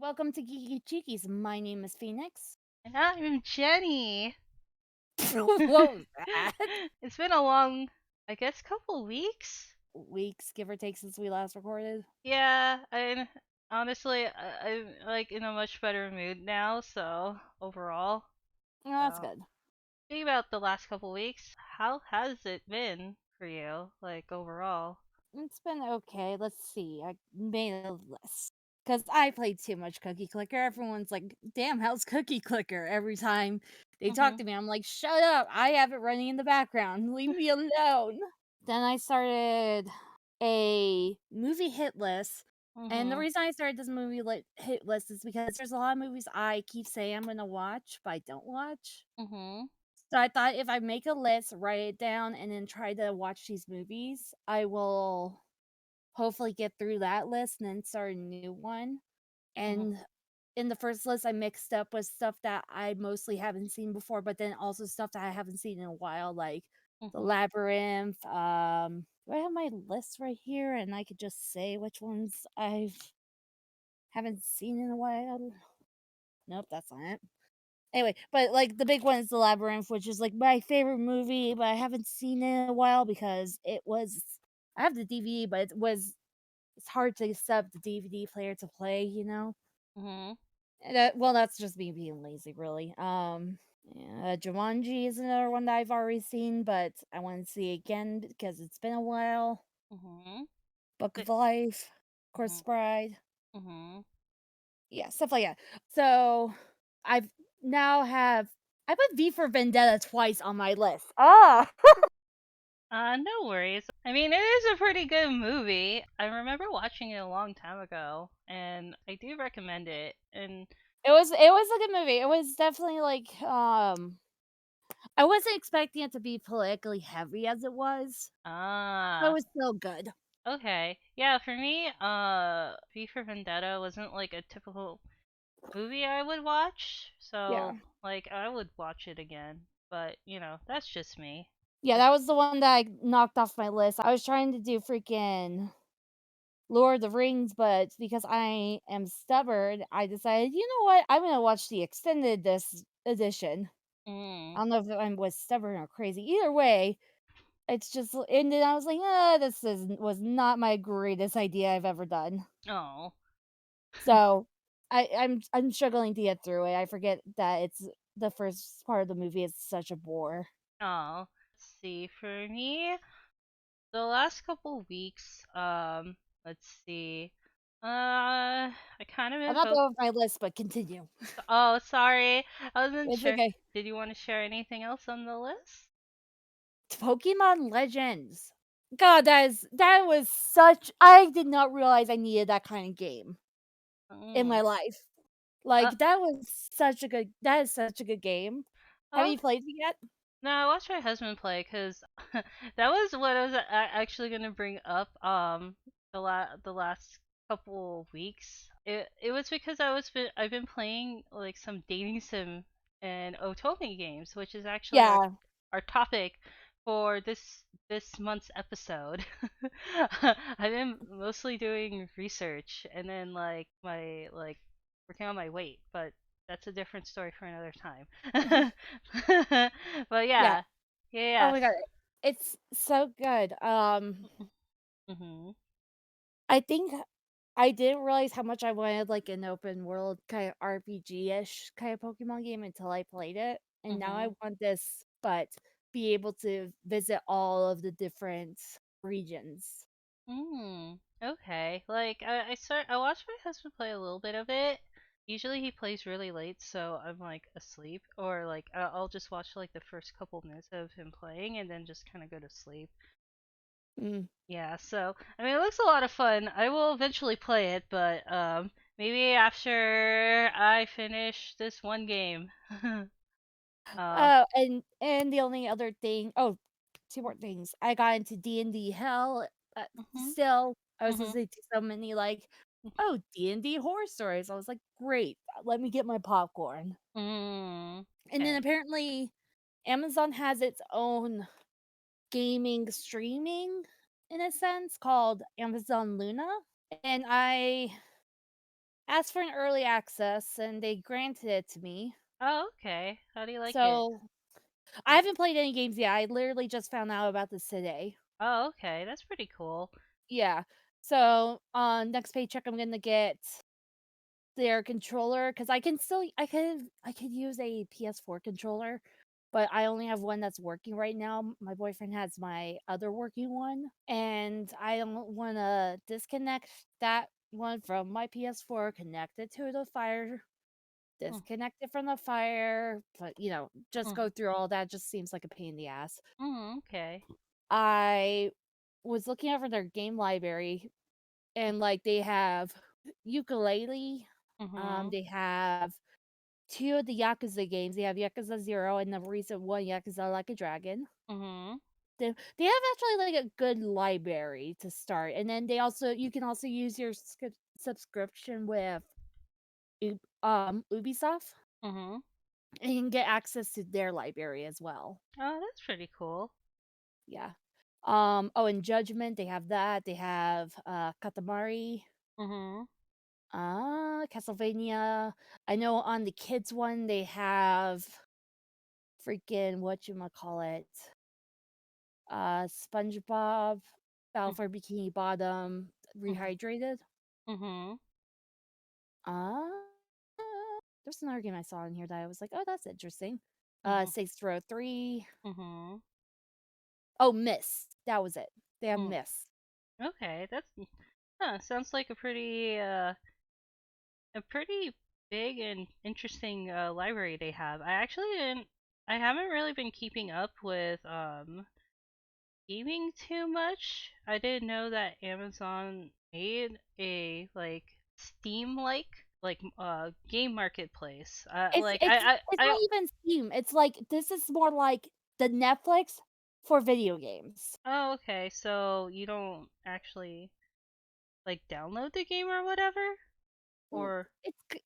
Welcome to Geeky Chickies. My name is Phoenix. And I'm Jenny. What was that? It's been a long, I guess, couple weeks. Weeks, give or take, since we last recorded. Yeah, and honestly, I'm like in a much better mood now. So overall, Oh, that's so good. think about the last couple weeks. How has it been for you, like overall? It's been okay. Let's see. I made a list. Because I played too much Cookie Clicker. Everyone's like, damn, how's Cookie Clicker? Every time they talk Mhm. to me, I'm like, shut up. I have it running in the background. Leave me alone. Then I started a movie hit list. And the Mhm. reason I started this hit list is because there's a lot of movies I keep saying I'm going to watch, but I don't watch. Mhm. So I thought if I make a list, write it down, and then try to watch these movies, I will hopefully get through that list and then start a new one. Mhm. And in the first list, I mixed up with stuff that I mostly haven't seen before, but then also stuff that I haven't seen in a while, like The Mhm. Labyrinth. Do I have my list right here? And I could just say which ones I haven't seen in a while. Nope, that's not it. Anyway, but like the big one is The Labyrinth, which is like my favorite movie, but I haven't seen it in a while because it was. I have the DVD, but it's hard to set up the DVD player to play, you know? Mhm. Well, that's just me being lazy, really. Yeah, Jumanji is another one that I've already seen, but I want to see again because it's been a while. Mhm. Book But- of Life, Course Mhm. Bride, Mhm. yeah, stuff like that. So I've I put V for Vendetta twice on my list. Ah, No worries. I mean, it is a pretty good movie. I remember watching it a long time ago, and I do recommend it. And it was a good movie. It was definitely like I wasn't expecting it to be politically heavy as it was, but it ah, was still good. okay, yeah. For me, V for Vendetta wasn't like a typical movie I would watch, Yeah. so like I would watch it again. But that's just me. Yeah, that was the one that I knocked off my list. I was trying to do freaking Lord of the Rings, but because I am stubborn, I decided, you know what? I'm gonna watch the extended this edition. Mm. I don't know if I was stubborn or crazy. Either way, it's just, and then I was like, was not my greatest idea I've ever done. Oh. So I'm struggling to get through it. I forget that it's the first part of the movie is such a bore. Oh. Let's see. For me, the last couple weeks, let's see. I kind of I'm been not done with my list, but continue. Oh, sorry. I wasn't It's sure. okay. Did you want to share anything else on the list? Pokemon Legends. God, that was such. I did not realize I needed that kind of game in Mm. my life. Uh, Like that is such a good game. Have oh, you played it yet? no, I watched my husband play because that was what I was actually gonna bring up. The last couple weeks. It was because I've been playing like some dating sim and Otome games, which is actually Yeah. our topic for this month's episode. I've been mostly doing research and then like my like working on my weight, but that's a different story for another time. But Yeah. yeah, Oh yeah, my god. It's so good. Mhm. I think I didn't realize how much I wanted like an open world kind of RPG-ish kind of Pokemon game until I played it. And now I Mhm. want this, but be able to visit all of the different regions. Okay. Like I watched my husband play a little bit of it. Usually he plays really late, so I'm like asleep, or like I'll just watch like the first couple minutes of him playing and then just kind of go to sleep. Mm. Yeah. So I mean, it looks a lot of fun. I will eventually play it, but maybe after I finish this one game. uh. And the only other thing, oh, two more things. I got into D&D Hell. Mhm. Still, I was Mhm. listening to so many like, oh, D&D horror stories. I was like, great. Let me get my popcorn. Mm. And then Okay. apparently, Amazon has its own gaming streaming in a sense called Amazon Luna, and asked for an early access and they granted it to me. Oh, okay. How do you like it? So I haven't played any games yet. I literally just found out about this today. Oh, okay. That's pretty cool. Yeah. So on next paycheck, I'm gonna get their controller because I could use a PS4 controller, but I only have one that's working right now. My boyfriend has my other working one, and I don't want to disconnect that one from my PS4, connect it to the fire, Mm, disconnect it from the fire, but just mm, go through all that just seems like a pain in the ass. okay. I was looking over their game library and like they have ukulele, Mhm. they have two of the Yakuza games. They have Yakuza 0 and the recent one, Yakuza Like a Dragon. Mhm. They have actually like a good library to start. And then you can also use your subscription with Ubisoft Mhm. and you can get access to their library as well. Oh, that's pretty cool. Yeah. Oh, and Judgment, they have that. They have Katamari, Mhm. Castlevania. I know on the kids one they have freaking whatchamacallit, SpongeBob, Battle Mm, for Bikini Bottom, mhm. Rehydrated. Mhm. Uh, there's another game I saw in here that I was like, "Oh, that's interesting." Mhm. Saints Row 3. Mhm. Oh, Miss. That was it. They have Mm. Miss. Okay, that's sounds like a pretty big and interesting library they have. I haven't really been keeping up with gaming too much. I didn't know that Amazon made a like Steam game marketplace. It's it's it's not even Steam. It's like this is more like the Netflix for video games. Oh, okay. So you don't actually like download the game or whatever? Or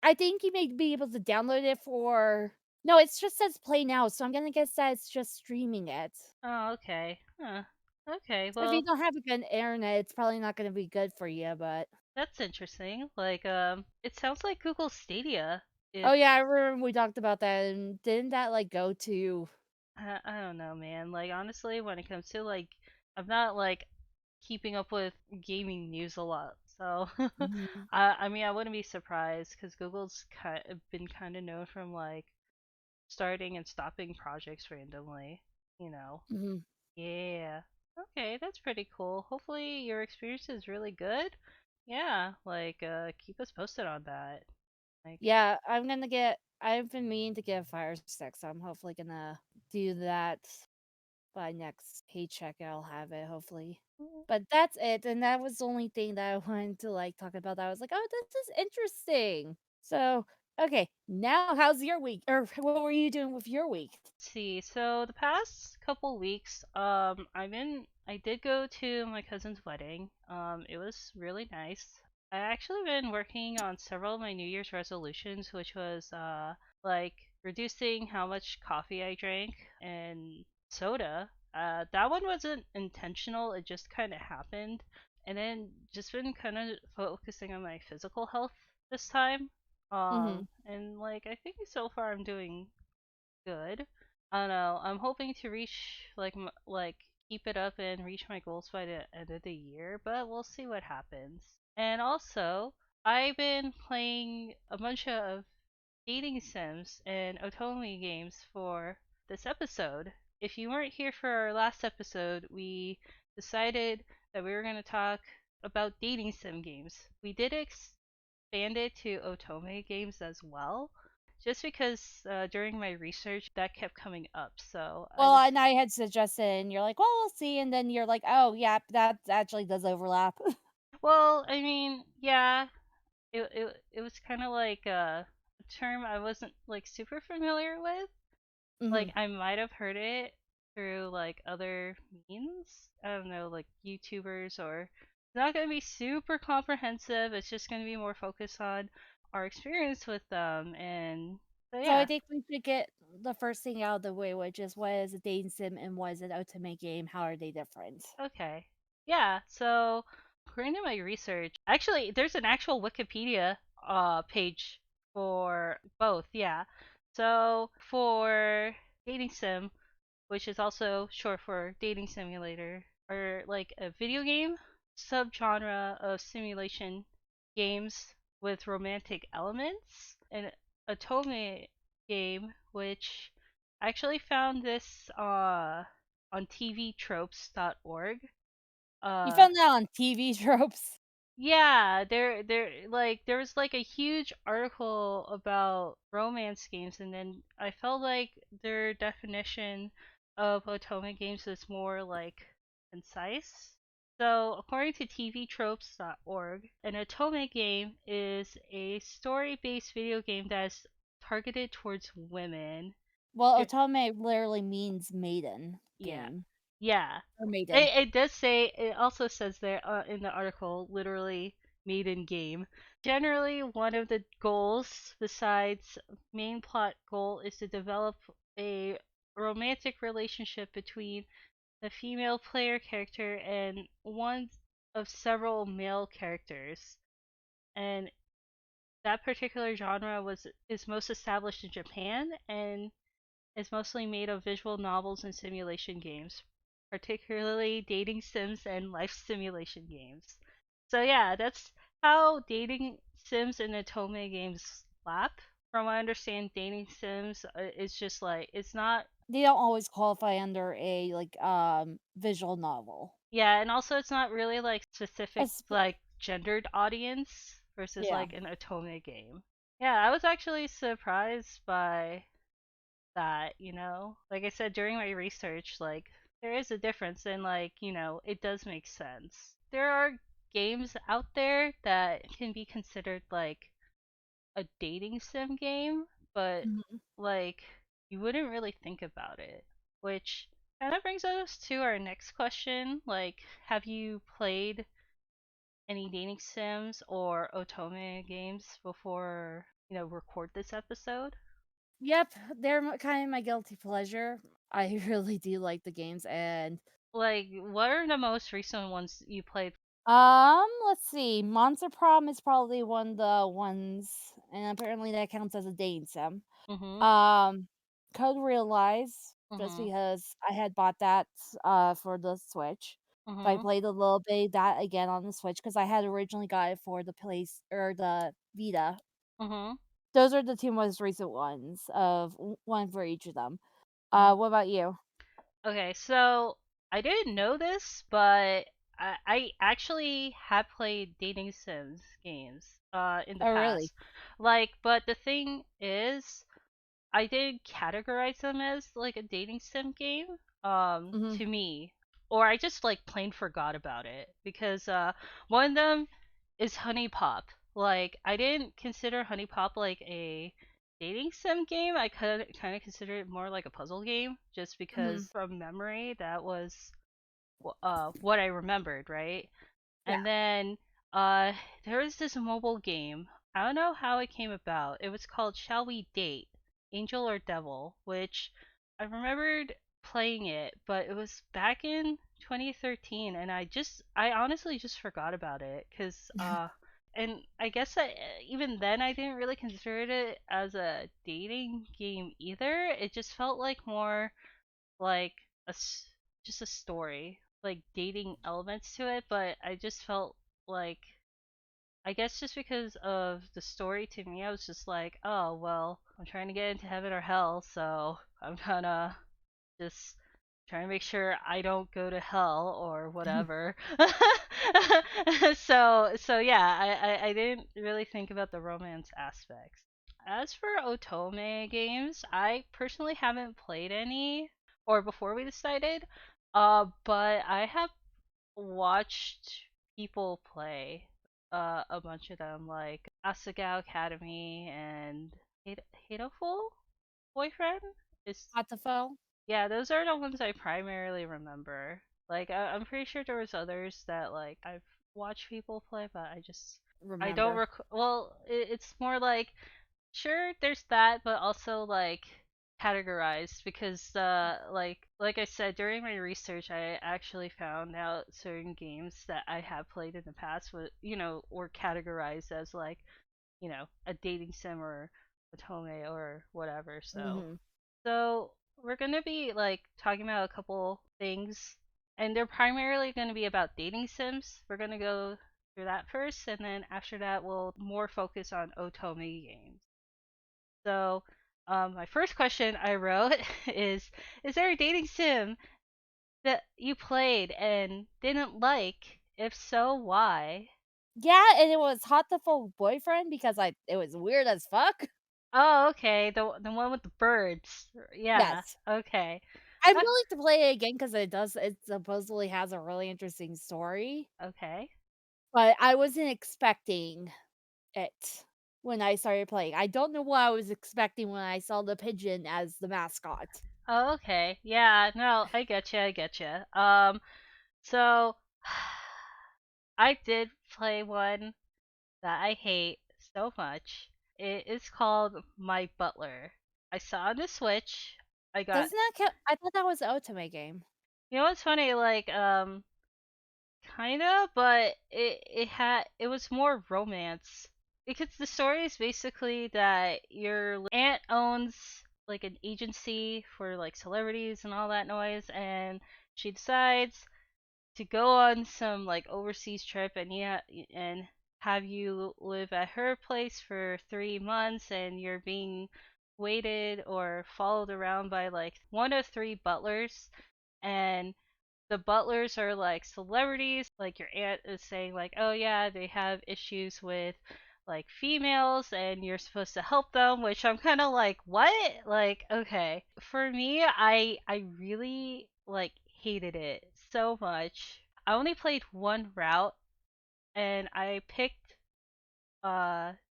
I think you may be able to download it for no, it just says play now, so I'm gonna guess that it's just streaming it. oh, okay. Huh. Okay. So if you Well, don't have a good internet, it's probably not gonna be good for you, but that's interesting. It sounds like Google Stadia. oh If yeah, I remember we talked about that, and didn't that, like, go to I don't know, man. Like honestly, when it comes to I'm not like keeping up with gaming news a lot. So Mhm, I mean, I wouldn't be surprised because been kind of known from like starting and stopping projects randomly. You know. mhm. Yeah. Okay, that's pretty cool. Hopefully your experience is really good. Yeah, keep us posted on that. Like Yeah, I've been meaning to get a Fire Stick, so I'm hopefully gonna do that by next paycheck, I'll have it, hopefully. mm, But that's it, and that was the only thing that I wanted to, like, talk about that I was like, "Oh, this is interesting." So, okay, now how's your week? Or what were you doing with your week? see. So the past couple weeks, I did go to my cousin's wedding. It was really nice. I actually been working on several of my New Year's resolutions, which was like reducing how much coffee I drank and soda. That one wasn't intentional, it just kind of happened. And then just been kind of focusing on my physical health this time. Mhm. And like I think so far I'm doing good. I don't know. I'm hoping to reach keep it up and reach my goals by the end of the year, but we'll see what happens. And also, I've been playing a bunch of dating sims and Otome games for this episode. If you weren't here for our last episode, we decided that we were going to talk about dating sim games. We did expand it to Otome games as well, just because during my research that kept coming up. So I Well, just, and I had suggested, and you're like, "Well, we'll see," and then you're like, "Oh, yeah, that actually does overlap." well, I mean, yeah, it was kind of like a term I wasn't like super familiar with. Like Mhm, I might have heard it through like other means. I don't know, like YouTubers or it's not gonna be super comprehensive. It's just gonna be more focused on our experience with them and so so I yeah. think we should get the first thing out of the way, which is what is a dating sim and what is an ultimate game, how are they different? Okay. Yeah, so according to my research, actually there's an actual Wikipedia page for both. Yeah. So for dating sim, which is also short for dating simulator, or like a video game subgenre of simulation games with romantic elements, and Otome game, which I actually found this on tvtropes.org. You Uh, found that on TV tropes. yeah, there was like a huge article about romance games, and then I felt like their definition of otome games is more like concise. So, according to tvtropes.org, an otome game is a story-based video game that is targeted towards women. Well, Ge- Otome literally means maiden Yeah, game yeah. or maiden. It does say, it also says there in the article, literally maiden game. Generally, one of the goals, besides main plot goal, is to develop a romantic relationship between the female player character and one of several male characters. And that particular genre was is most established in Japan and is mostly made of visual novels and simulation games, particularly dating sims and life simulation games. So yeah, that's how dating sims and otome games slap. From what I understand, dating sims is just like it's not. They don't always qualify under a visual novel. Yeah, and also it's not really like specific Esp- like gendered audience versus yeah. like an otome game. Yeah, I was actually surprised by that, like I said during my research, like there is a difference, and like it does make sense. There are games out there that can be considered like a dating sim game, but Mhm. like you wouldn't really think about it, which kind of brings us to our next question. Like, have you played any dating sims or otome games before record this episode? Yep, they're kind of my guilty pleasure. I really do like the games, and Like, what are the most recent ones you played? let's see. Monster Prom is probably one of the ones, and apparently that counts as a dating sim. Mhm. Um, Code Realize, just Mhm. because I had bought that for the Switch. So I Mhm. played a little bit of that again on the Switch because I had originally got it for the place or the Vita. Mhm. Those are the two most recent ones of one for each of them. Mhm. What about you? Okay, so I didn't know this, but I actually have played dating sims games in the Oh, really? past. Like, but the thing is, I did categorize them as like a dating sim game Mhm. to me, or I just like plain forgot about it because one of them is Honey Pop. Like, I didn't consider Honey Pop like a dating sim game. I kind of considered it more like a puzzle game just because Mhm. from memory that was what I remembered, right? Yeah. And then uh there was this mobile game. I don't know how it came about. It was called Shall We Date? Angel or Devil, which I remembered playing it, but it was back in 2013 and I honestly just forgot about it cuz and I guess even then I didn't really consider it as a dating game either. It just felt like more like just a story, like dating elements to it, but I just felt like I guess just because of the story to me, I was just like, oh well, I'm trying to get into heaven or hell, so I'm gonna just trying to make sure I don't go to hell or whatever. So yeah, I didn't really think about the romance aspects. As for Otome games, I personally haven't played any, or before we decided, but I have watched people play a bunch of them, like Asigao Academy and Hateful Boyfriend is. Hatofel? Yeah, those are the ones I primarily remember. Like, I'm pretty sure there was others that like I've watched people play, but I don't Remember. Well, it's more like sure there's that, but also like categorized because like I said during my research, I actually found out certain games that I have played in the past were were categorized as like a dating sim or Otome or whatever. So Hmm. so we're gonna be like talking about a couple things, and they're primarily gonna be about dating sims. We're gonna go through that first, and then after that we'll more focus on Otome games. So my first question I wrote is there a dating sim that you played and didn't like? If so, why? Yeah, and it was Hot the Full Boyfriend because it was weird as fuck. Oh, okay, the one with the birds. Yeah, Yes. okay. I'm Uh, willing to play it again because it supposedly has a really interesting story, okay. but I wasn't expecting it when I started playing. I don't know what I was expecting when I saw the pigeon as the mascot. Oh, okay. Yeah, no, I get you. I get you. So I did play one that I hate so much. It is called My Butler. I saw on the Switch. I got. Doesn't that count? I thought that was the Otome game. You know what's funny? Like, kinda, but it was more romance because the story is basically that your aunt owns like an agency for like celebrities and all that noise, and she decides to go on some like overseas trip, and and have you live at her place for 3 months, and you're being waited or followed around by like one of three butlers, and the butlers are like celebrities. Like your aunt is saying like, oh yeah, they have issues with like females and you're supposed to help them, which I'm kind of like, what? Like, okay. For me, I really like hated it so much. I only played one route, and I picked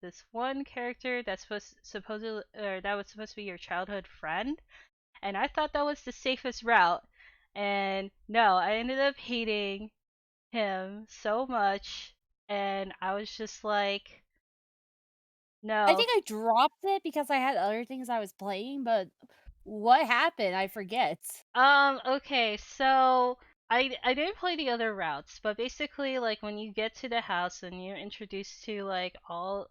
this one character that's supposedly or that was supposed to be your childhood friend, and I thought that was the safest route. And no, I ended up hating him so much, and I was just like, I no. think I dropped it because I had other things I was playing, but what happened? I forget. Okay, so I didn't play the other routes, but basically like when you get to the house and you're introduced to like all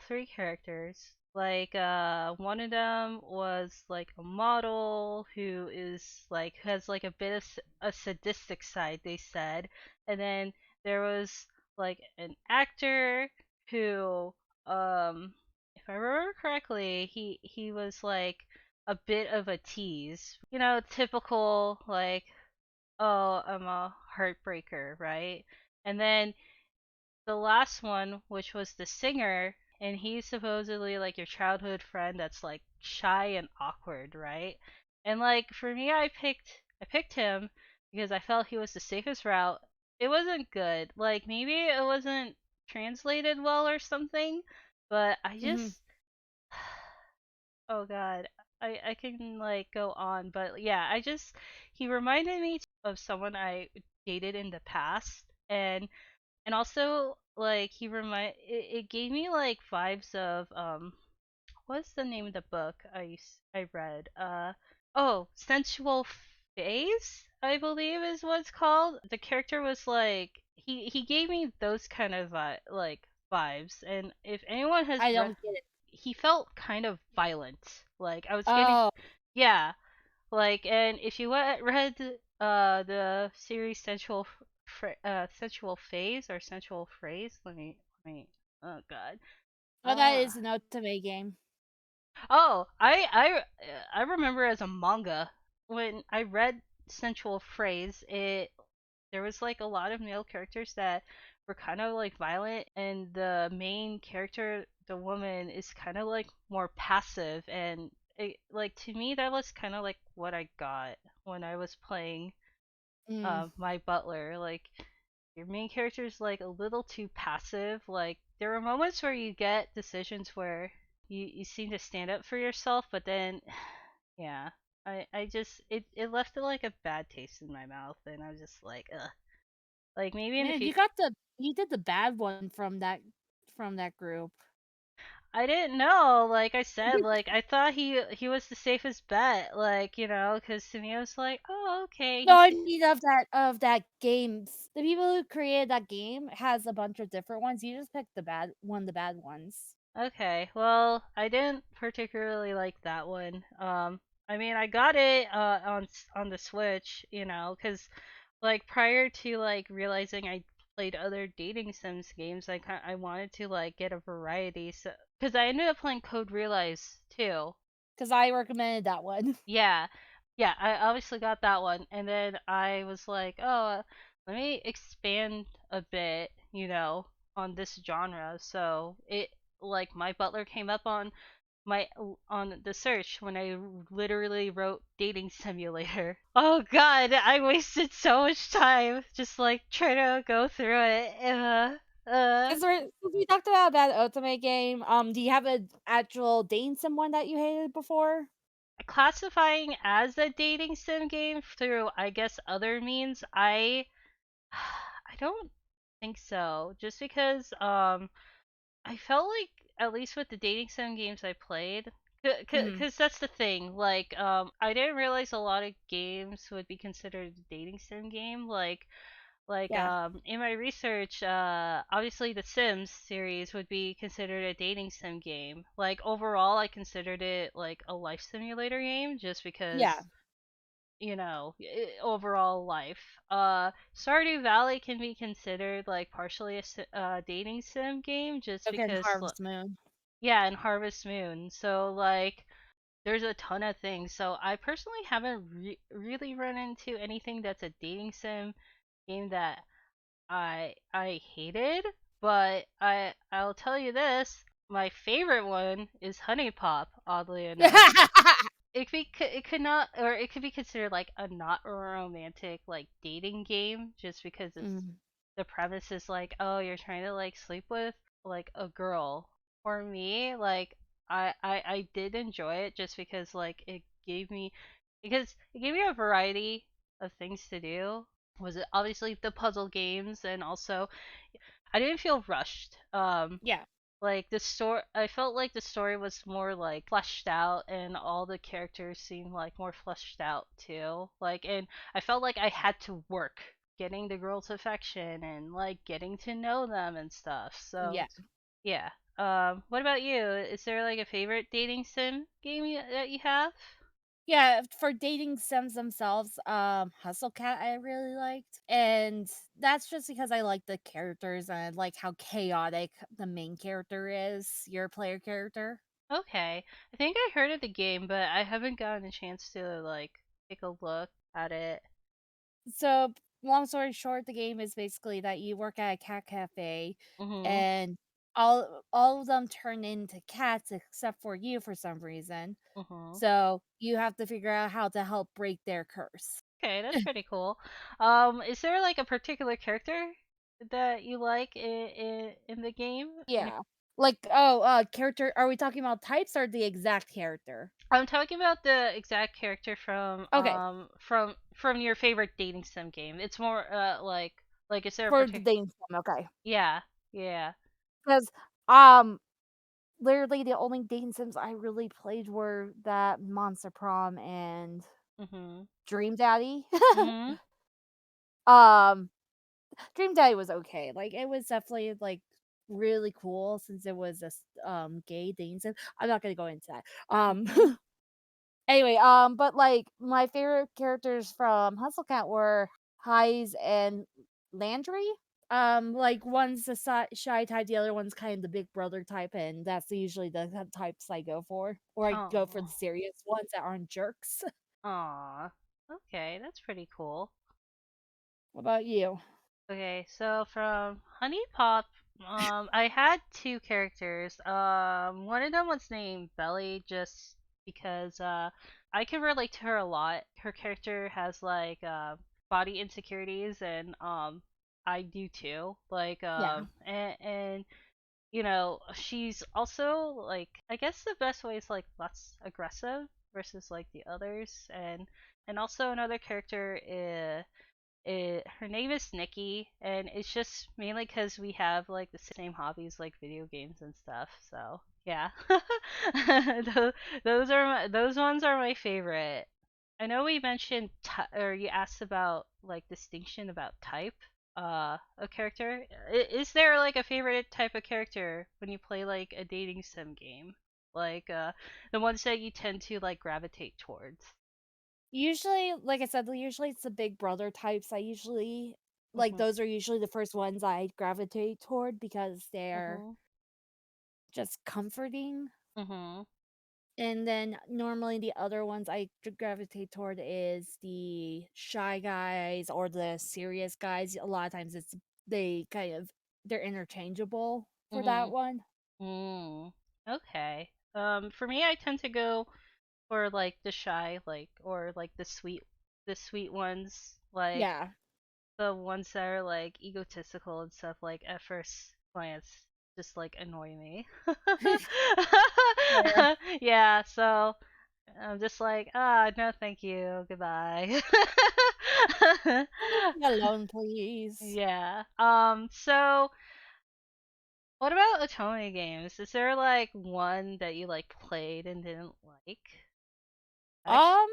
three characters, like one of them was like a model who is like has like a bit of a sadistic side, they said. And then there was like an actor who if I remember correctly, he was like a bit of a tease. Typical like, oh, I'm a heartbreaker, right? And then the last one, which was the singer, and he's supposedly like your childhood friend that's like shy and awkward, right? And like for me, I picked him because I felt he was the safest route. It wasn't good. Like maybe it wasn't translated well or something, but I Mhm. just oh god. I can like go on, but yeah, he reminded me of someone I dated in the past, and also like it gave me like vibes of what's the name of the book I read? Oh, Sensual Phase, I believe is what it's called. The character was like he gave me those kind of like vibes, and if anyone has I read, don't get it. he felt kind of violent. Like I was getting, Oh, yeah, like, and if you read the series Sensual Phase or Sensual Phrase, let me oh god. well, that Uh is an Otome game. oh, I remember as a manga when I read Sensual Phrase, it there was like a lot of male characters that were kind of like violent, and the main character, the woman, is kind of like more passive, and like to me that was kind of like what I got when I was playing Mm. my butler. Like your main character is like a little too passive. Like there are moments where you get decisions where you seem to stand up for yourself, but then yeah, I just it left like a bad taste in my mouth, and I was just like, ugh. Like maybe in the Man, future, you did the bad one from that group. I didn't know. Like I said, like I thought he was the safest bet. Like because to me I was like, oh okay, No, I mean of that games. The people who created that game has a bunch of different ones. You just picked the bad one, the bad ones. Okay, well, I didn't particularly like that one. I mean, I got it on the Switch, you know, cuz like prior to like realizing I played other dating sims games, I wanted to like get a variety, so cuz I ended up playing Code Realize too. Because I recommended that one. Yeah. Yeah, I obviously got that one. And then I was like, oh, let me expand a bit, you know, on this genre. So it, like, my butler came up my on the search when I literally wrote dating simulator. Oh god, I wasted so much time just like trying to go through it. Uh. Since we talked about that Otome game, do you have an actual dating sim one that you hated before? Classifying as a dating sim game through I guess other means, I don't think so. Just because I felt like at least with the dating sim games I played, Mhm. because that's the thing. Like I didn't realize a lot of games would be considered a dating sim game. Yeah. In my research, obviously the Sims series would be considered a dating sim game. Like overall, I considered it like a life simulator game just Yeah. because overall life. Stardew Valley can be considered like partially a dating sim game just Okay, and because, Harvest Moon. yeah, and Harvest Moon. So like, there's a ton of things. So I personally haven't really run into anything that's a dating sim game that I hated. But I'll tell you this. My favorite one is Honey Pop, oddly enough. It could not, or it could be considered like a not romantic like dating game just because Mm, the premise is like, oh, you're trying to like sleep with like a girl. For me, like, I did enjoy it just because like it gave me a variety of things to do. Was it obviously the puzzle games, and also I didn't feel rushed. yeah. Like the story, I felt like the story was more like fleshed out, and all the characters seemed like more fleshed out too. Like, and I felt like I had to work getting the girls' affection and like getting to know them and stuff. So Yeah. yeah. What about you? Is there like a favorite dating sim game that you have? Yeah, for dating sims themselves, Hustle Cat I really liked. And that's just because I like the characters and I like how chaotic the main character is, your player character. Okay, I think I heard of the game, but I haven't gotten a chance to like take a look at it. So, long story short, the game is basically that you work at a cat cafe Mhm. and all of them turn into cats except for you for some reason. Mhm. So, you have to figure out how to help break their curse. Okay, that's pretty cool. Is there like a particular character that you like in the game? Yeah. Like, character are we talking about types or the exact character? I'm talking about the exact character Okay, from your favorite dating sim game. It's more like is there a for the particular? dating sim, okay. Yeah, yeah. Because, um, literally the only dating sims I really played were that Monster Prom and Mhm. Dream Daddy. Mhm. Um, Dream Daddy was okay. Like, it was definitely, like, really cool since it was a gay dating sim. I'm not gonna go into that. Mhm. Anyway, but, like, my favorite characters from Hustle Cat were Heiss and Landry. Like, one's the shy type, the other one's kind of the big brother type, and that's usually the types I go for. Or I go for Oh. the serious ones that aren't jerks. Aw. Okay, that's pretty cool. What about you? Okay, so from Honey Pop, I had two characters. One of them was named Belly just because I can relate to her a lot. Her character has like body insecurities, and I do too. Like Yeah. and you know, she's also like, I guess the best way is like less aggressive versus like the others, and also another character her name is Nikki, and it's just mainly because we have like the same hobbies, like video games and stuff. So yeah, those ones are my favorite. I know we mentioned or you asked about like distinction about type. a character? Is there like a favorite type of character when you play like a dating sim game? Like the ones that you tend to like gravitate towards. Usually, like I said, usually it's the big brother types. I usually like Mhm. those are usually the first ones I gravitate toward because they're Mhm. just comforting. Mhm. And then normally the other ones I gravitate toward is the shy guys or the serious guys. A lot of times they kind of they're interchangeable for that Mhm. one. Mm. Okay. For me, I tend to go for like the shy, like or like the sweet ones, like Yeah. the ones that are like egotistical and stuff. Like at first glance, just like annoy me. Fair. Yeah. So I'm just like, ah, no, thank you, goodbye. Leave me alone, please. Yeah. So what about Otome games? Is there like one that you like played and didn't like? Actually. Um,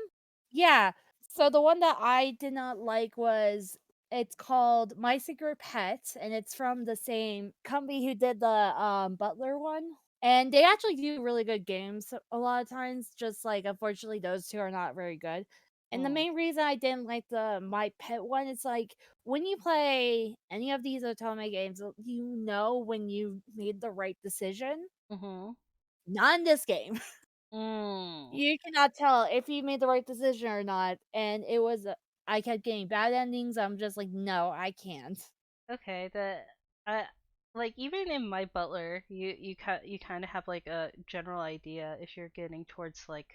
yeah. So the one that I did not like was it's called My Secret Pet, and it's from the same company who did the Butler one. And they actually do really good games a lot of times, just like unfortunately those two are not very good. And the Mm. main reason I didn't like the My Pet one is like when you play any of these Otome games, you know when you made the right decision. Mhm. Not in this game. Mm. You cannot tell if you made the right decision or not, and it was I kept getting bad endings, I'm just like, "No, I can't." Okay. I like even in my butler, you kind of have like a general idea if you're getting towards like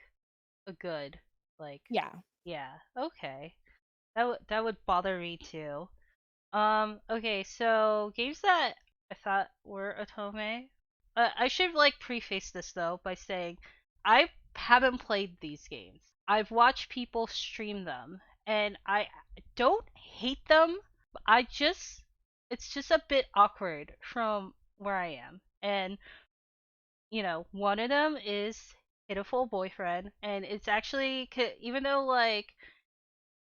a good, like Yeah. yeah. Okay. That would bother me too. Okay, so games that I thought were Otome. I should like preface this though by saying I haven't played these games. I've watched people stream them, and I don't hate them. I just it's just a bit awkward from where I am, and one of them is Pitiful Boyfriend, and it's actually even though like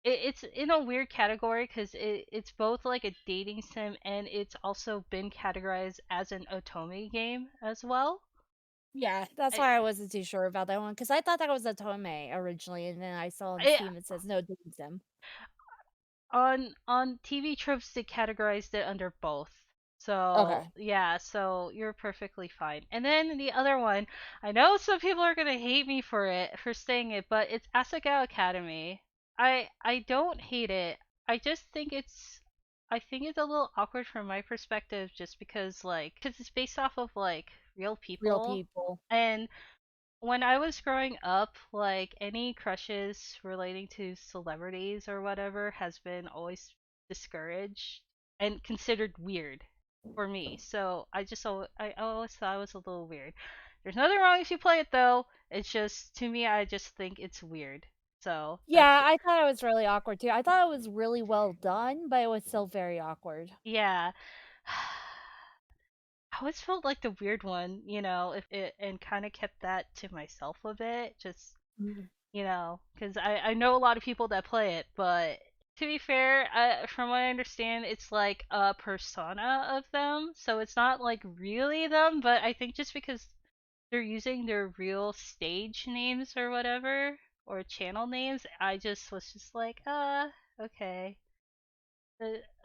it's in a weird category because it's both like a dating sim and it's also been categorized as an otome game as well. Yeah, that's I, why I wasn't too sure about that one because I thought that was Otome originally, and then I saw on I Steam it says, "No, didn't sim." on TV tropes they categorized it under both. So Okay. yeah, so you're perfectly fine. And then the other one, I know some people are gonna hate me for saying it, but it's Asigao Academy. I don't hate it. I just think it's a little awkward from my perspective just because like because it's based off of like real Real people. people. And when I was growing up, like any crushes relating to celebrities or whatever has been always discouraged and considered weird for me. So I always thought it was a little weird. There's nothing wrong if you play it though. It's just to me I just think it's weird. So that's Yeah, I thought it was really awkward too. I thought it was really well done, but it was still very awkward. yeah. I always felt like the weird one, if it and kind of kept that to myself a bit. Just Mhm. because I know a lot of people that play it, but to be fair, from what I understand, it's like a persona of them, so it's not like really them, but I think just because they're using their real stage names or whatever, or channel names, I just was just like, okay.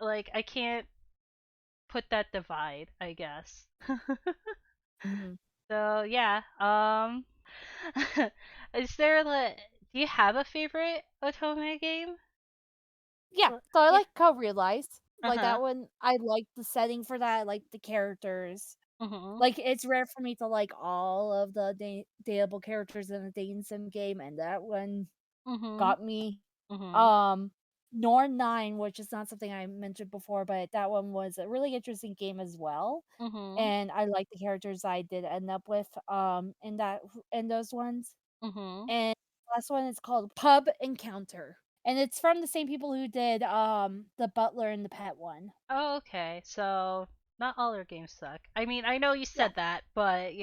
Like, I can't put that divide, I guess. Mhm. So, yeah, is there like, do you have a favorite Otome game? Yeah, so I Yeah. like co-realized. Like Uh-huh. that one, I like the setting for that. I like the characters. Mhm. Like, it's rare for me to like all of the dateable characters in a dating sim game, and that one Mhm. got me. Mhm. Um, Norn 9, which is not something I mentioned before, but that one was a really interesting game as well, Mhm. and I like the characters I did end up with, in those ones. Mhm. And the last one is called Pub Encounter, and it's from the same people who did, the Butler and the Pet one. Oh, okay. So not all their games suck. I mean, I know you Yeah. said that, but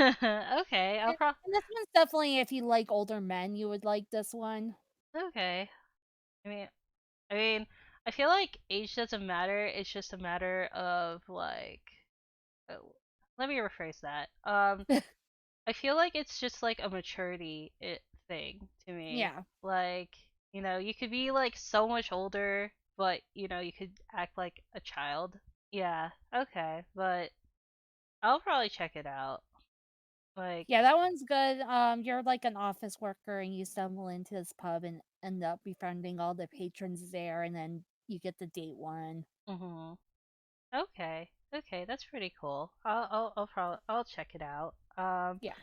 okay, I'll And this one's definitely if you like older men, you would like this one. okay. I mean, I mean, I feel like age doesn't matter. It's just a matter of like, oh, let me rephrase that. I feel like it's just like a maturity thing to me. Yeah. Like, you could be like so much older, but you could act like a child. Yeah, okay, but I'll probably check it out. Like, Yeah, that one's good. You're like an office worker and you stumble into this pub and end up befriending all the patrons there, and then you get to date one. mhm. Okay. Okay, that's pretty cool. I'll probably I'll check it out. Yeah.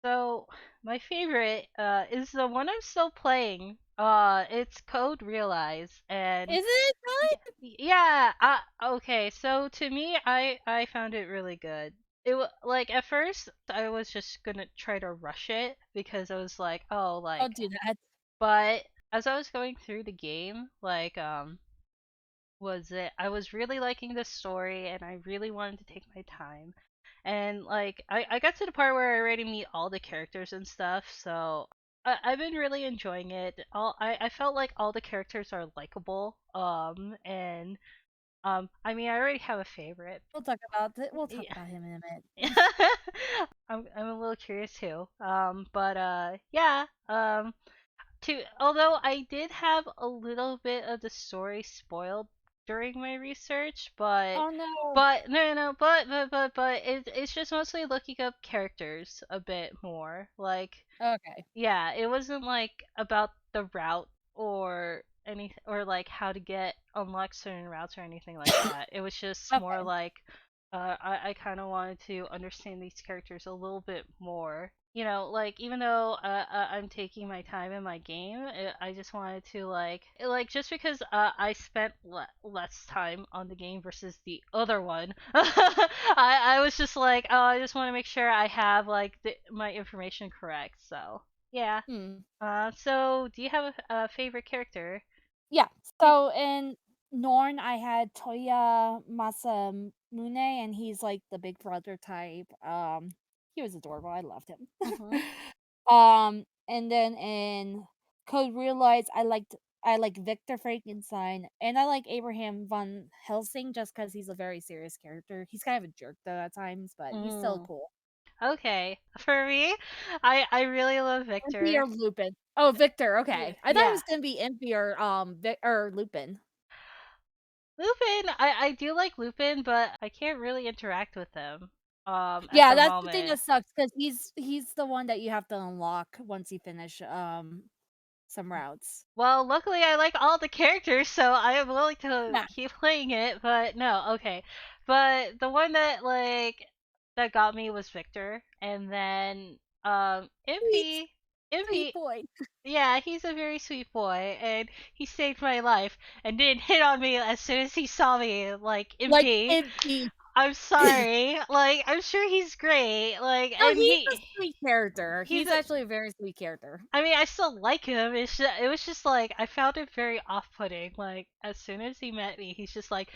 So my favorite is the one I'm still playing. It's Code Realize, and Isn't it yeah, good? yeah. Okay. So to me, I found it really good. Like at first I was just gonna try to rush it because I was like, oh, like, Don't do that. but as I was going through the game, like, I was really liking the story and I really wanted to take my time. And like I got to the part where I already meet all the characters and stuff, so I've been really enjoying it. I felt like all the characters are likable. And I mean I already have a favorite. We'll talk Yeah. about him in a minute. I'm a little curious too. But yeah. Although I did have a little bit of the story spoiled during my research, but Oh no. no, no, no, but it's just mostly looking up characters a bit more. Like, Okay. yeah, it wasn't like about the route or or like how to get unlock certain routes or anything like that. It was just more Okay. like I kind of wanted to understand these characters a little bit more. Like even though I'm taking my time in my game, I just wanted to just because I spent less time on the game versus the other one, I was just like, oh, I just want to make sure I have like my information correct. So yeah. Hmm. So do you have a favorite character? Yeah. Yeah. So in Norn, I had Toya Masamune, and he's like the big brother type. He was adorable. I loved him. Mhm. And then in Code Realize, I like Victor Frankenstein, and I like Abraham von Helsing just because he's a very serious character. He's kind of a jerk though at times, but he's still Mm. cool. Okay. For me, I really love Impy Victor. or Lupin? Oh, Victor. Yeah. Okay, I thought it Yeah. was gonna be Impy or or Lupin. Lupin, I do like Lupin, but I can't really interact with him at Yeah, the that's the thing moment. that sucks because he's the one that you have to unlock once you finish some routes. Well, luckily I like all the characters, so I am willing to Yeah, keep playing it, but no, okay. But the one that got me was Victor, and then sweet, sweet Impy, boy, yeah, he's a very sweet boy, and he saved my life and didn't hit on me as soon as he saw me, like like Impy. Impy. I'm sorry. Like, I'm sure he's great. Like, No, and he's a sweet character. he's He's a actually a very sweet character. I mean, I still like him. It was just like I found it very off-putting. Like as soon as he met me, he's just like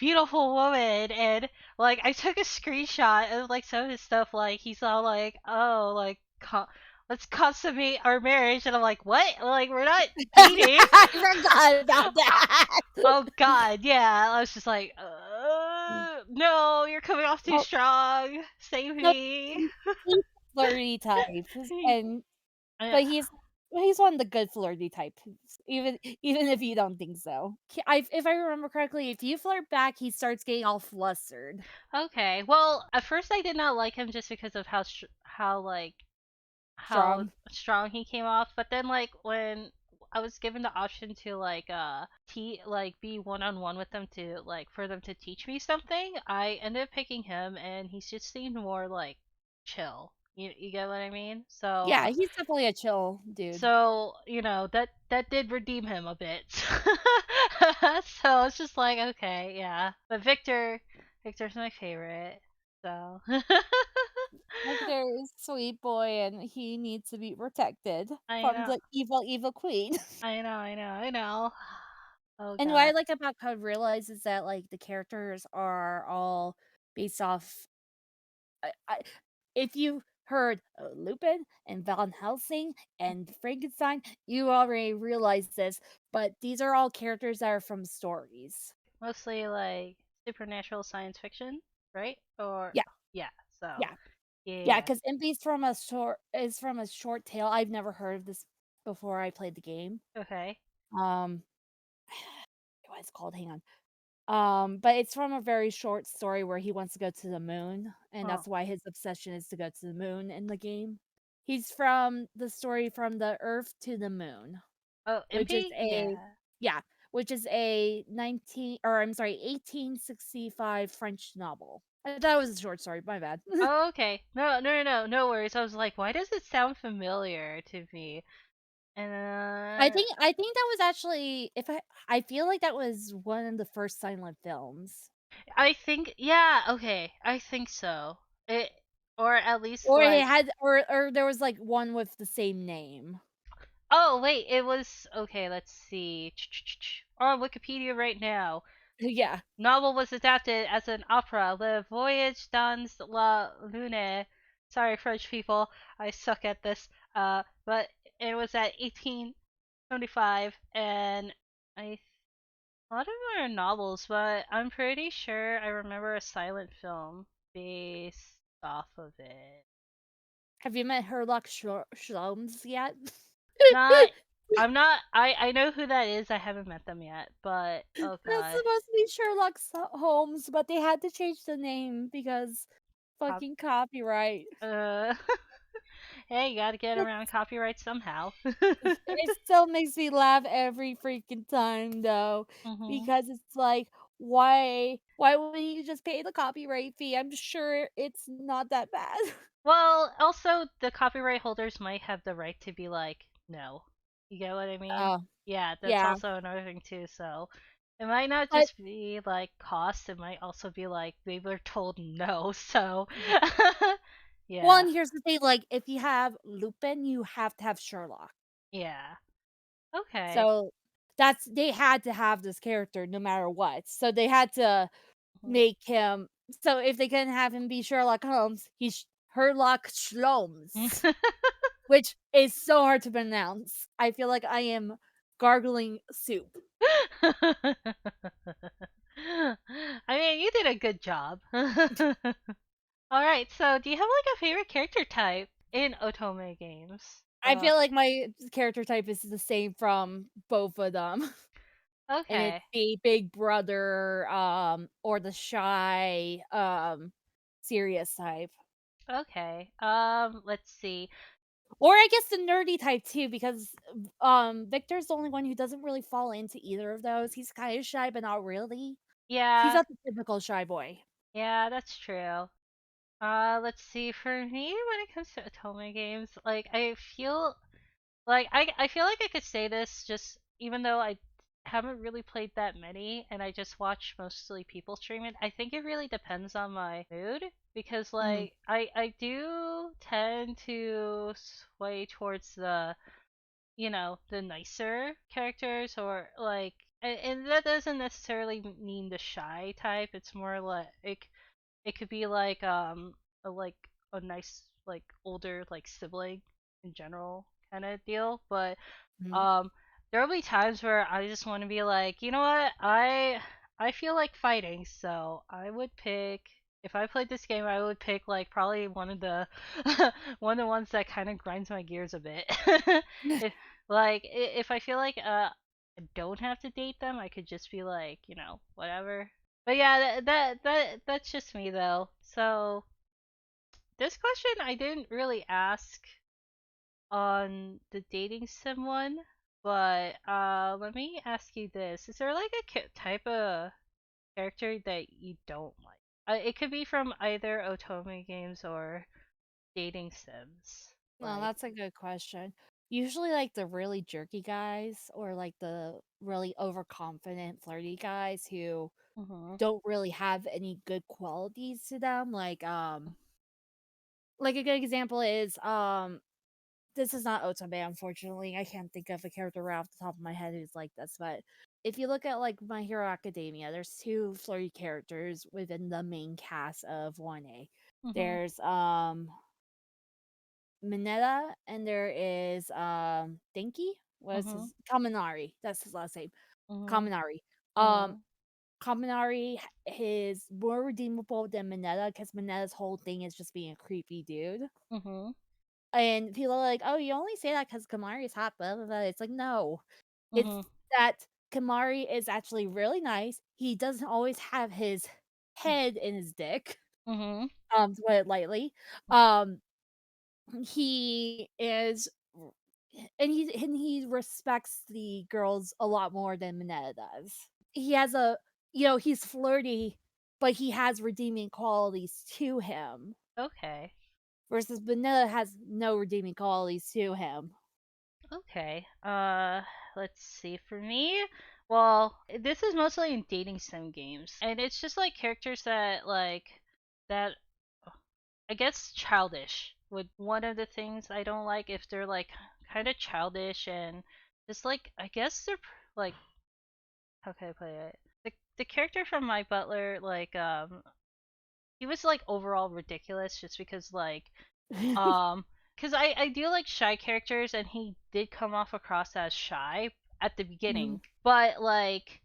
beautiful woman, and like I took a screenshot of like some of his stuff. Like he's all like, oh, like let's consummate our marriage, and I'm like, what? Like we're not dating. I forgot about that. Oh God, yeah. I was just like, Mm. no, you're coming off too Oh, strong. Save no, me. he's flirty type, and I, but he's one of the good flirty types, even if you don't think so. If I remember correctly, if you flirt back, he starts getting all flustered. okay. Well, at first I did not like him just because of how Strong. strong he came off, but then like when I was given the option to be one on one with them to like for them to teach me something, I ended up picking him and he's just seemed more like chill. You get what I mean? Yeah, he's definitely a chill dude. So that did redeem him a bit. So it's just like okay, yeah. But Victor's my favorite. So Victor is a sweet boy, and he needs to be protected I from know, the evil queen. I know. Oh And what I god. like about Code Realize is that like the characters are all based off. I if you heard Lupin and Van Helsing and Frankenstein, you already realize this, but these are all characters that are from stories. Mostly like supernatural science fiction, right? Or Yeah, yeah, so yeah, yeah. yeah. Because Impy's from a short is from a short tale. I've never heard of this before I played the game. Okay. Um, what it's called? Hang on. But it's from a very short story where he wants to go to the moon, and Oh. that's why his obsession is to go to the moon in the game. He's from the story From the Earth to the Moon, Oh, which is Impy? a Yeah. yeah, which is a 1865 French novel. I thought it was a short story, my bad. Oh, okay. No, no, no, no, no worries. I was like, why does it sound familiar to me? And I think that was actually if I feel like that was one of the first silent films. I think, yeah, okay, I think so. It, or at least Or it like, had or there was, like, one with the same name. oh wait, it was okay. Let's see. On Wikipedia right now. Yeah. Novel was adapted as an opera, Le Voyage dans la Lune. Sorry, French people, I suck at this. But it was at 1875, and I a lot of them are novels, but I'm pretty sure I remember a silent film based off of it. Have you met Herlock Sholmes yet? Not, I'm not. I know who that is. I haven't met them yet, but oh That's god. supposed to be Sherlock Holmes, but they had to change the name because Cop- fucking copyright. uh, hey, you gotta get It around copyright somehow. it still makes me laugh every freaking time though, hmm because it's like, why wouldn't you just pay the copyright fee? I'm sure it's not that bad. Well, also the copyright holders might have the right to be like, no. You get what I mean? Oh, Yeah, that's yeah. also another thing too. So it might not But just be like cost, it might also be like they were told no. So yeah. one, here's the thing, like, if you have Lupin, you have to have Sherlock. Yeah. Okay. So, that's they had to have this character no matter what. So they had to make him so if they couldn't have him be Sherlock Holmes, he's Herlock Sholmes, which is so hard to pronounce. I feel like I am gargling soup. I mean, you did a good job. All right, so do you have like a favorite character type in Otome games? I feel like my character type is the same from both of them, and it's Okay. the big brother, or the shy, serious type. Okay. Let's see. Or I guess the nerdy type too, because Victor's the only one who doesn't really fall into either of those. He's kind of shy, but not really. He's Yeah, not the typical shy boy. yeah, that's true. Let's see. For me, when it comes to Otome games, like I feel like I could say this just even though I haven't really played that many and I just watch mostly people stream it. I think it really depends on my mood because Mhm, like I do tend to sway towards the the nicer characters or like and that doesn't necessarily mean the shy type. It's more like it could be like a nice like older like sibling in general kind of deal, but mhm. um there will be times where I just want to be like, you know what? I feel like fighting, so I would pick if I played this game, I would pick like probably one of the one of the ones that kind of grinds my gears a bit. if if I feel like I don't have to date them, I could just be like, whatever. But yeah, that's just me though. So this question I didn't really ask on the dating sim one, but let me ask you this: Is there like a type of character that you don't like? It could be from either Otome games or dating sims. Well, Like, that's a good question. Usually, like the really jerky guys, or like the really overconfident, flirty guys who hmm don't really have any good qualities to them. Like a good example is this is not Otome, unfortunately. I can't think of a character right off the top of my head who's like this, but if you look at like My Hero Academia, there's two flirty characters within the main cast of 1A. hmm There's Mineta, and there is Denki. What is Mhm. his Kaminari? That's his last name. Mhm. Kaminari. Um, Mhm. Kaminari is more redeemable than Mineta because Mineta's whole thing is just being a creepy dude. Mhm. And people are like, "Oh, you only say that because Kamari is hot." Blah blah blah. It's like no, it's Mhm. that Kamari is actually really nice. He doesn't always have his head in his dick. Mhm. To put it lightly. Um, he is, and he respects the girls a lot more than Mineta does. He has a, he's flirty, but he has redeeming qualities to him. Okay. Versus Mineta has no redeeming qualities to him. Okay. Let's see. For me, well, this is mostly in dating sim games, and it's just like characters that I guess childish. Would one of the things I don't like if they're like kind of childish and just like I guess they're how can I put it? The character from My Butler he was like overall ridiculous just because um, because I do like shy characters, and he did come off across as shy at the Mhm. beginning, but like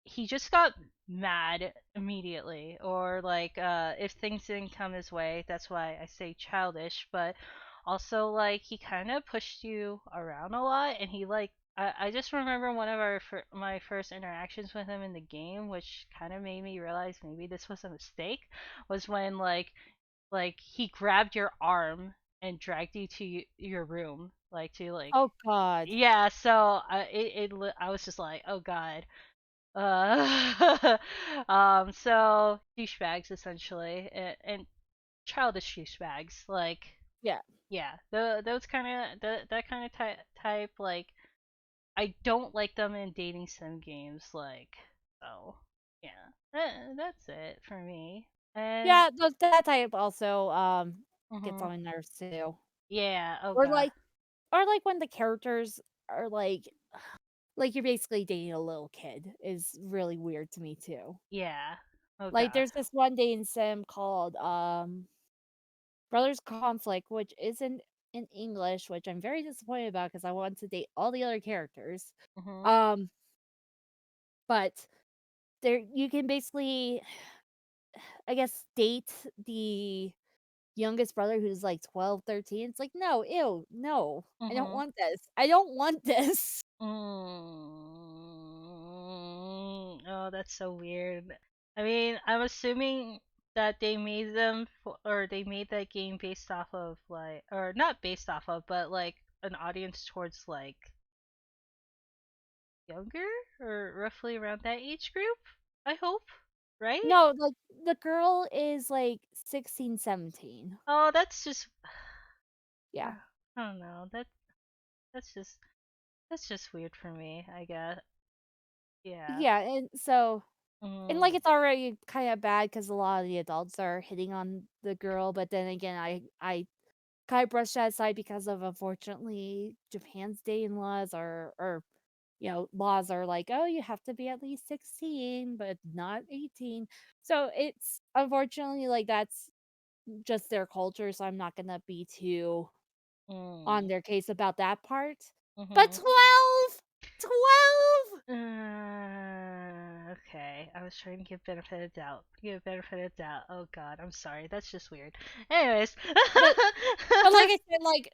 he just got mad immediately, or like if things didn't come his way. That's why I say childish, but also like he kind of pushed you around a lot, and he like. I just remember one of my first interactions with him in the game, which kind of made me realize maybe this was a mistake, was when he grabbed your arm and dragged you to your room, like to like Oh god. yeah. So I was just like, oh god. uh so douchebags essentially, and childish douchebags, like Yeah. yeah, those kind of that kind of type, like I don't like them in dating sim games, like so yeah, that's it for me. And Yeah, that type also, gets mhm. on my nerves too. Yeah, oh Or god. like when the characters are like you're basically dating a little kid is really weird to me too. Yeah. Oh Like, god. there's this one dating sim called, Brothers Conflict, which isn't in English, which I'm very disappointed about because I want to date all the other characters. Mhm. Um, but there you can basically, I guess, date the youngest brother who's like 12, 13. It's like, no, ew, no. I don't Mhm. want this. I don't want this. Oh, that's so weird. I mean, I'm assuming that they made or they made that game based off of like, or not based off of, but like an audience towards like younger or roughly around that age group. I hope, right? No, like the girl is like 16, 17. Oh, that's just Yeah. I don't know. That's just that's just weird for me, I guess. Yeah. Yeah, and so and like Mm. it's already kind of bad because a lot of the adults are hitting on the girl, but then again, I kind of brushed that aside because of unfortunately Japan's dating laws or laws are like, oh, you have to be at least 16, but not 18. So it's unfortunately like that's just their culture, so I'm not gonna be too on Mm. their case about that part. But Mhm. 12! 12! Okay, I was trying to give benefit of doubt. Give benefit of doubt. Oh god, I'm sorry. That's just weird. Anyways. But but like I said, like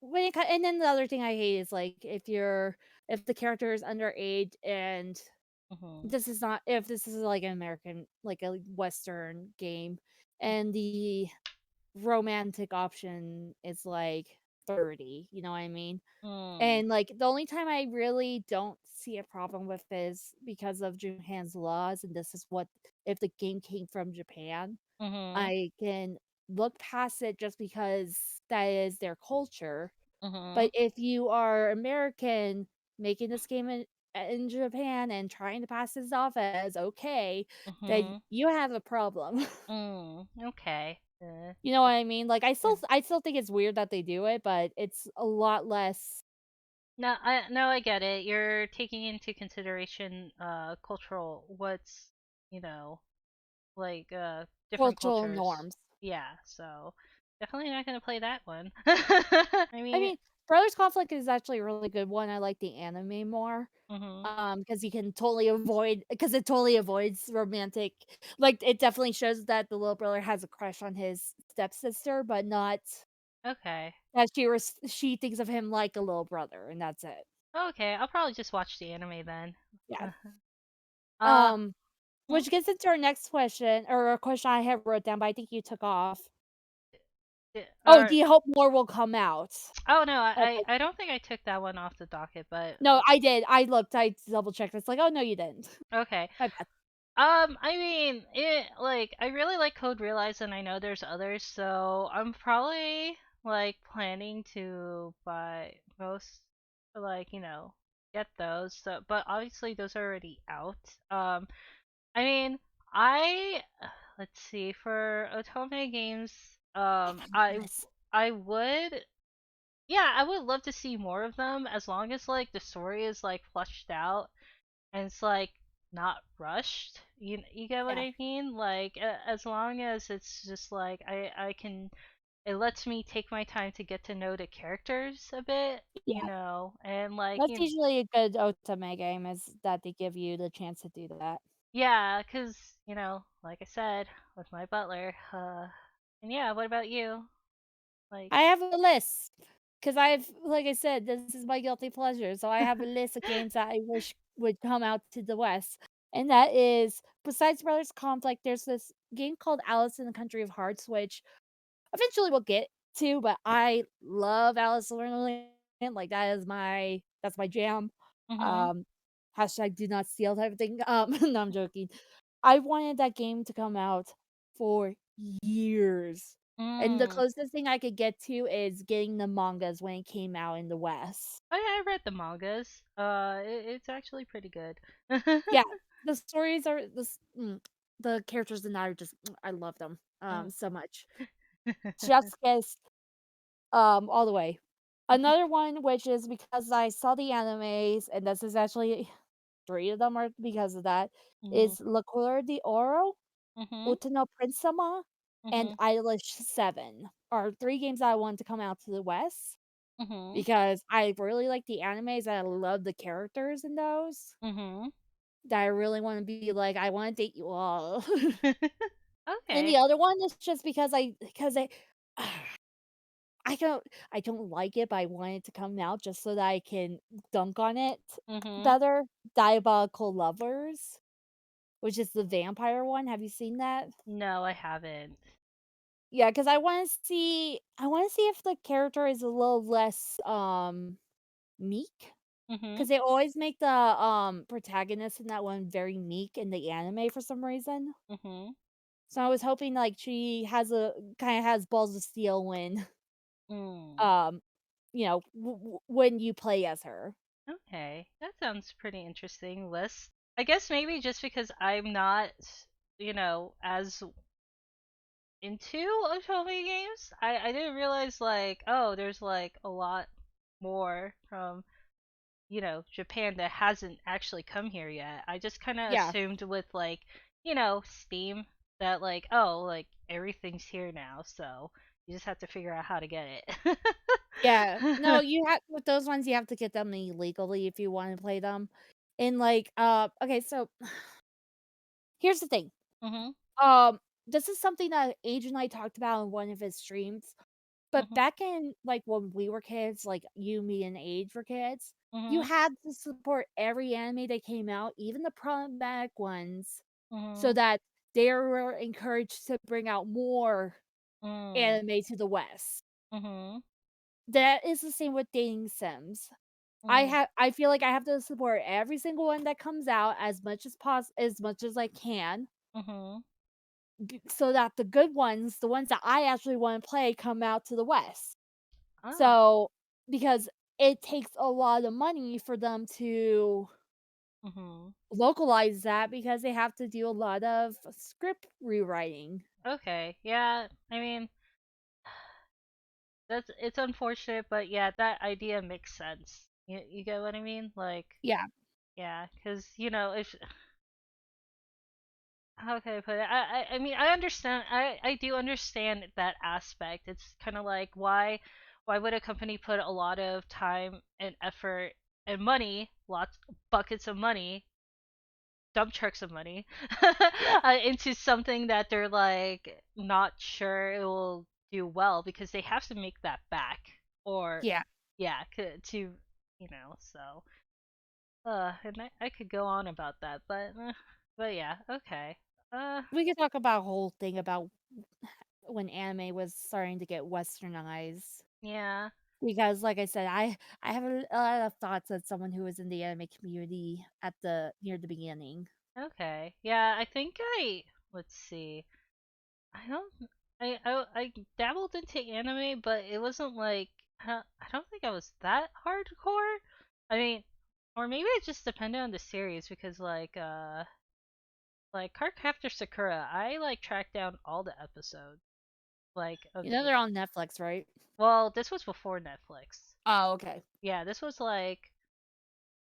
when and then the other thing I hate is like if the character is underage and Mhm. this is not if this is like an American like a Western game and the romantic option is like 30, you know what I mean? Mm. And like the only time I really don't see a problem with is because of Japan's laws, and this is what if the game came from Japan, Mhm. I can look past it just because that is their culture. But Mhm. if you are American making this game in Japan and trying to pass this off as okay, then Mhm. you have a problem. Okay. You know what I mean? Like Yeah. I still think it's weird that they do it, but it's a lot less No, I get it. You're taking into consideration cultural what's, you know, like different cultural cultures. norms. Yeah, so definitely not gonna play that one. I I mean, mean, Brothers Conflict is actually a really good one. I like the anime more. mhm. Because you can totally avoid because it totally avoids romantic like, it definitely shows that the little brother has a crush on his stepsister, but not Okay. that she thinks of him like a little brother, and that's it. Okay, I'll probably just watch the anime then. Yeah. uh, Um, hmm? which gets into our next question, or a question I have wrote down, but I think you took off. Oh, do Or you hope more will come out? oh no, Okay. I don't think I took that one off the docket, but No, I did. I looked, I double checked. It's like, "Oh, no, you didn't." okay. My bad. I mean, I really like Code Realize, and I know there's others, so I'm probably like planning to buy most, like get those. So, but obviously those are already out. I mean, I let's see for Otome games. Yes. I would, yeah, I would love to see more of them as long as like the story is like fleshed out and it's like not rushed. You get what Yeah. I mean? Like as long as it's just like I can, it lets me take my time to get to know the characters a bit, Yeah. and like That's usually a good Otome game is that they give you the chance to do that. yeah, cuz like I said with my butler, and yeah, what about you? Like I have a list because like I said, this is my guilty pleasure, so I have a list of games that I wish would come out to the West, and that is besides Brothers Conflict, there's this game called Alice in the Country of Hearts, which eventually we'll get to, but I love Alice in Wonderland, like, that's my jam. mhm. Um, hashtag do not steal type of thing, no, I'm joking. I wanted that game to come out for years, and the Mm. closest thing I could get to is getting the mangas when it came out in the West. Oh yeah, I read the mangas. It's actually pretty good. Yeah, the stories are the characters in that are just I love them, Mm. so much. Chef's kiss. All the way. Another one, which is because I saw the animes, and this is actually 3 of them are because of that, Mhm. is La Couleur d'Oro, Mhm. Utano Prince-sama, and Mhm. Eilish 7 are 3 games that I want to come out to the West Mhm. because I really like the animes, and I love the characters in those, Mhm. that I really wanna be like, "I wanna date you all." And Okay. the other one is just because I I don't I don't like it, but I want it to come out just so that I can dunk on it Mhm. better. Diabolical Lovers, which is the vampire one, have you seen that? No, I haven't. Yeah, because I wanna see if the character is a little less, meek. Mhm. Because they always make the, protagonist in that one very meek in the anime for some reason. Mhm. So I was hoping, like, she kinda has balls of steel when, Mm. um, when you play as her. Okay. That sounds pretty interesting list. I guess maybe just because I'm not, as into Otome games, I didn't realize like, oh, there's like a lot more from Japan that hasn't actually come here yet. I just kind of Yeah. assumed with like, Steam that like, oh, like everything's here now, so you just have to figure out how to get Yeah. No, it. you have with those ones, you have to get them illegally if you wanna play them. And, like, okay, so here's the thing. Mhm. Um, this is something that Age and I talked about in one of his streams, but Mhm. back in, like, when we were kids, like, you, me, and Age were kids, you Mhm. had to support every anime that came out, even the problematic ones, so Mhm. that they were encouraged to bring out more Mm. anime to the West. Mhm. That is the same with dating sims. Mm. I feel like I have to support every single one that comes out as much as I can, Mhm. so that the good ones, the ones that I actually wanna play come out to the West. Ah. So because it takes a lot of money for them to Mhm. localize that because they have to do a lot of script rewriting. Okay. Yeah. I mean, it's unfortunate, but yeah, that idea makes sense. You get what I mean? Like, Yeah. yeah, because if how can I put it? I mean, I understand. I do understand that aspect. It's kind of like why would a company put a lot of time and effort and money, lots buckets of money, dump trucks of money, Yeah, into something that they're like not sure it will do well because they have to make that back, or yeah. yeah, to so and I could go on about that, but yeah, okay. Uh, We could talk about a whole thing about when anime was starting to get westernized. yeah, Because, like I said, I have a lot of thoughts as someone who was in the anime community at the near the beginning. okay, yeah. I think let's see. I don't. I dabbled into anime, but it wasn't like I don't think I was that hardcore. I mean, or maybe it just depended on the series because like Cardcaptor Sakura, I like tracked down all the episodes like of You the know they're on Netflix, right? well, this was before Netflix. Oh, okay. Yeah, this was like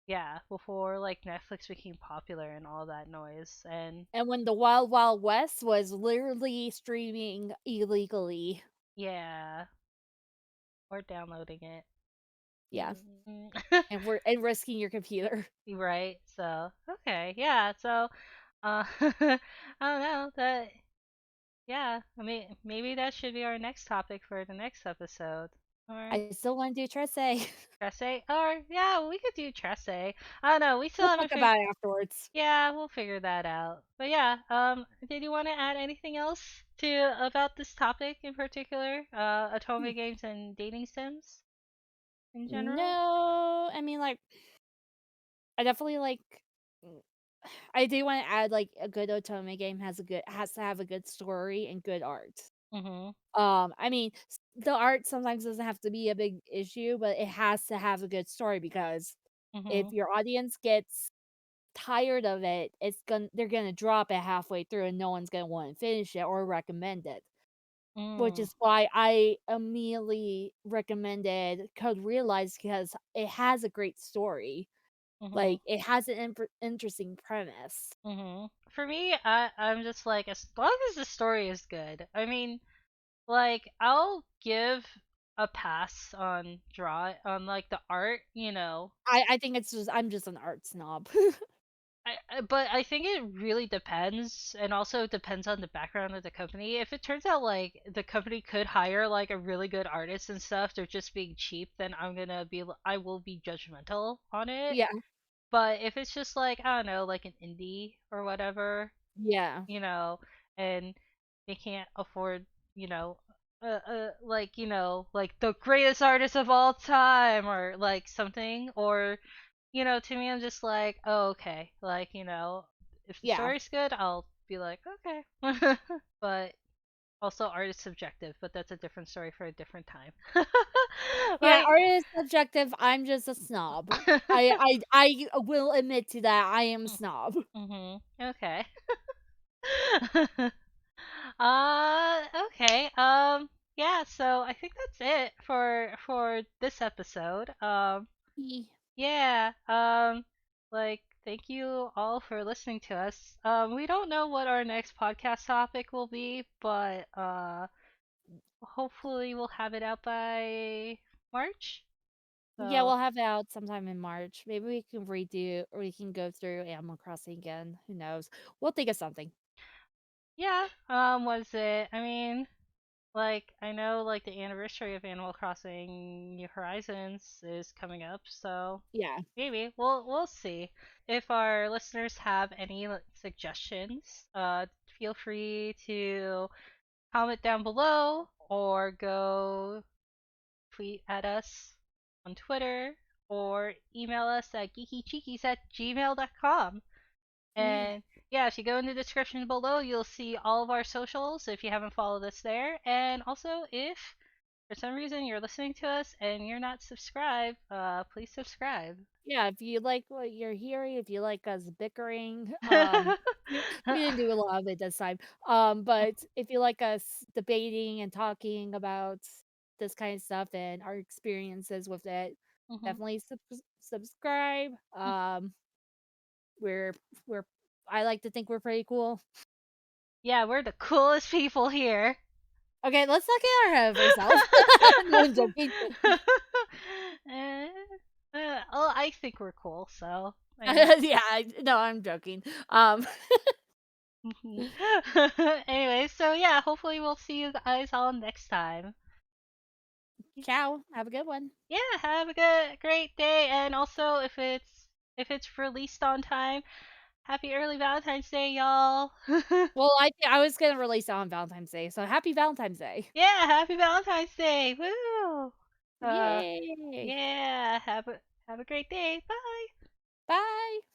yeah, before like Netflix became popular and all that noise. And And when the Wild Wild West was literally streaming illegally. yeah, or downloading it. Yeah, Mm. and we're and risking your computer. Right. So, okay. Yeah. So, I don't know that yeah, I mean maybe that should be our next topic for the next episode. Or I still want to do Tresse. Tresse, or yeah, we could do Tresse. I don't know. We still We'll haven't talk figured. about it afterwards. Yeah, we'll figure that out. But yeah, did you want to add anything else to about this topic in particular? Hmm. Otome games and dating sims in general? No, I mean, like, I definitely like. mm, I do want to add like a good Otome game has to have a good story and good art. Mhm. I mean, the art sometimes doesn't have to be a big issue, but it has to have a good story because if Mhm. your audience gets tired of it, they're gonna drop it halfway through and no one's gonna want to finish it or recommend it. Which Mm. is why I immediately recommended Code Realize because it has a great story. Mhm. Like it has an interesting premise. For me, I'm just like as long as the story is good. I mean, like I'll give a pass on like the art, I think it's just I'm just an art snob. but I think it really depends, and also depends on the background of the company. If it turns out like the company could hire like a really good artist and stuff, they're just being cheap, then I will be judgmental on it. Yeah, But if it's just like I don't know, like an indie or whatever, yeah, you know, and they can't afford, you know, like like the greatest artist of all time or like something, or to me, I'm just like, oh, okay. Like, if the yeah. story's good, I'll be like, okay. But also, art is subjective, but that's a different story for a different time. Yeah, But, art is subjective, I'm just a snob. I will admit to that, I am a snob. okay. Okay. Yeah. So I think that's it for this episode. Ye Yeah. Like, thank you all for listening to us. We don't know what our next podcast topic will be, but hopefully we'll have it out by March. Yeah, So we'll have it out sometime in March. Maybe we can redo or we can go through Animal Crossing again, who knows? We'll think of something. yeah. Was it? I mean, like I know like the anniversary of Animal Crossing New Horizons is coming up, so Yeah. maybe we'll see. If our listeners have any suggestions, feel free to comment down below or go tweet at us on Twitter or email us at geekychickies@gmail.com. Yeah. And yeah, if you go in the description below, you'll see all of our socials if you haven't followed us there. And also, if for some reason you're listening to us and you're not subscribed, please subscribe. Yeah, if you like what you're hearing, if you like us bickering, we didn't do a lot of it this time. But if you like us debating and talking about this kind of stuff and our experiences with it, Mhm. definitely subscribe. We're we're I like to think we're pretty cool. Yeah, we're the coolest people here. Okay, let's not get ahead of ourselves. No, I'm joking. Eh, well, I think we're cool, so. Yeah, no, I'm joking. Anyway, so yeah, hopefully we'll see you guys all next time. Ciao. Have a good one. Yeah, have a great day, and also if it's released on time, happy early Valentine's Day, y'all. Well, I was gonna release it on Valentine's Day, so happy Valentine's Day. Yeah, happy Valentine's Day. Woo! Uh Yay. yeah, have a great day. Bye. Bye.